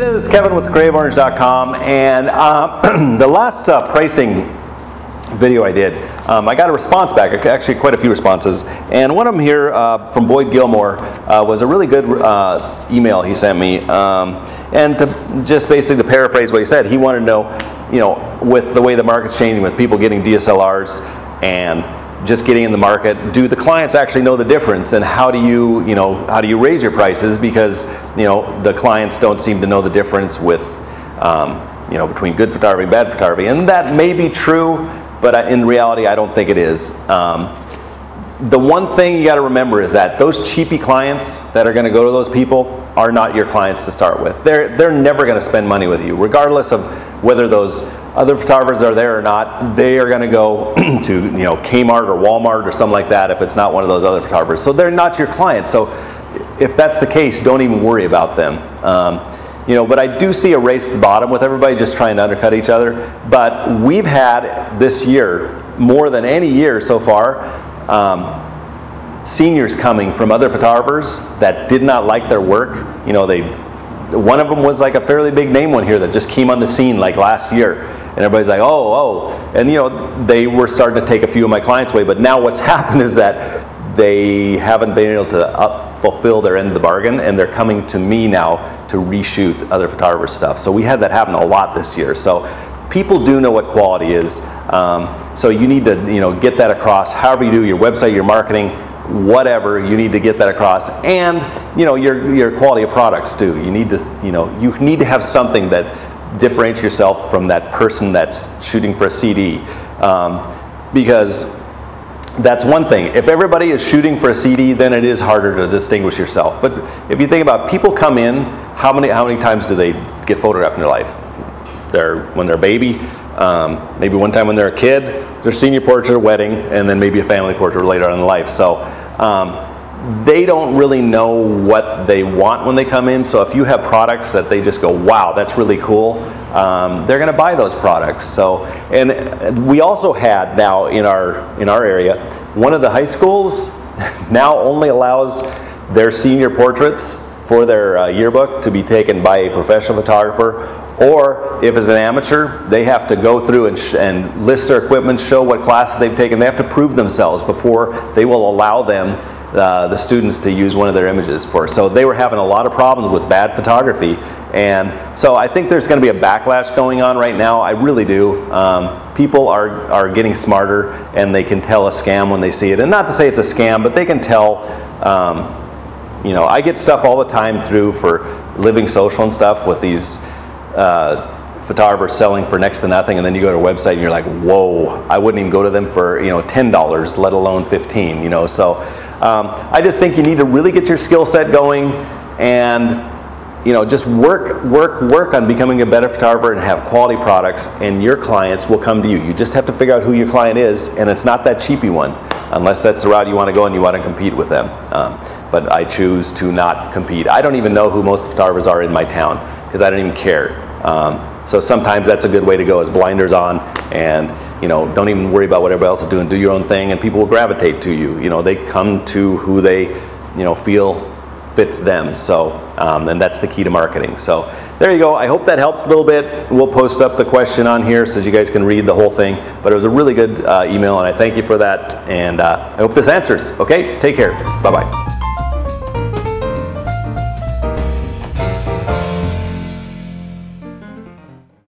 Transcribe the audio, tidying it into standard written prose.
this is Kevin with CreativeOrange.com, and the last pricing video I did, I got a response back, actually quite a few responses, and one of them here from Boyd Gilmore was a really good email he sent me, and to just basically to paraphrase what he said, he wanted to know, with the way the market's changing, with people getting DSLRs and just getting in the market, do the clients actually know the difference, and how do you raise your prices, because the clients don't seem to know the difference with between good photography and bad photography, and that may be true, but in reality I don't think it is. The one thing you got to remember is that those cheapy clients that are going to go to those people are not your clients to start with. They're never going to spend money with you, regardless of whether those other photographers are there or not. They are going to go to Kmart or Walmart or something like that if it's not one of those other photographers. So they're not your clients. So if that's the case, don't even worry about them. But I do see a race to the bottom with everybody just trying to undercut each other. But we've had this year, more than any year so far, seniors coming from other photographers that did not like their work. One of them was like a fairly big name one here that just came on the scene like last year, and everybody's like, oh, and they were starting to take a few of my clients away. But now what's happened is that they haven't been able to fulfill their end of the bargain, and they're coming to me now to reshoot other photographers' stuff. So we had that happen a lot this year. So people do know what quality is. So you need to get that across. However you do your website, your marketing, whatever, you need to get that across, and your quality of products too. You need to have something that differentiates yourself from that person that's shooting for a CD, because that's one thing. If everybody is shooting for a CD, then it is harder to distinguish yourself. But if you think about it, people come in, how many times do they get photographed in their life? When they're a baby, maybe one time when they're a kid, their senior portrait, a wedding, and then maybe a family portrait later on in life. So they don't really know what they want when they come in. So if you have products that they just go, wow, that's really cool, they're going to buy those products. So, and we also had now in our area, one of the high schools now only allows their senior portraits for their yearbook to be taken by a professional photographer. Or if it's an amateur, they have to go through and list their equipment, show what classes they've taken. They have to prove themselves before they will allow them, the students, to use one of their images for. So they were having a lot of problems with bad photography. And so I think there's going to be a backlash going on right now. I really do. People are getting smarter, and they can tell a scam when they see it. And not to say it's a scam, but they can tell. I get stuff all the time through for Living Social and stuff with these photographers selling for next to nothing, and then you go to a website and you're like, whoa, I wouldn't even go to them for $10, let alone $15. So I just think you need to really get your skill set going, and just work on becoming a better photographer and have quality products, and your clients will come to you. You just have to figure out who your client is, and it's not that cheapy one, unless that's the route you want to go and you want to compete with them. But I choose to not compete. I don't even know who most photographers are in my town, because I don't even care. So sometimes that's a good way to go, is blinders on, and don't even worry about what everybody else is doing. Do your own thing, and people will gravitate to you. They come to who they feel fits them. So and that's the key to marketing. So there you go. I hope that helps a little bit. We'll post up the question on here so you guys can read the whole thing. But it was a really good email, and I thank you for that. And I hope this answers. Okay, take care. Bye-bye.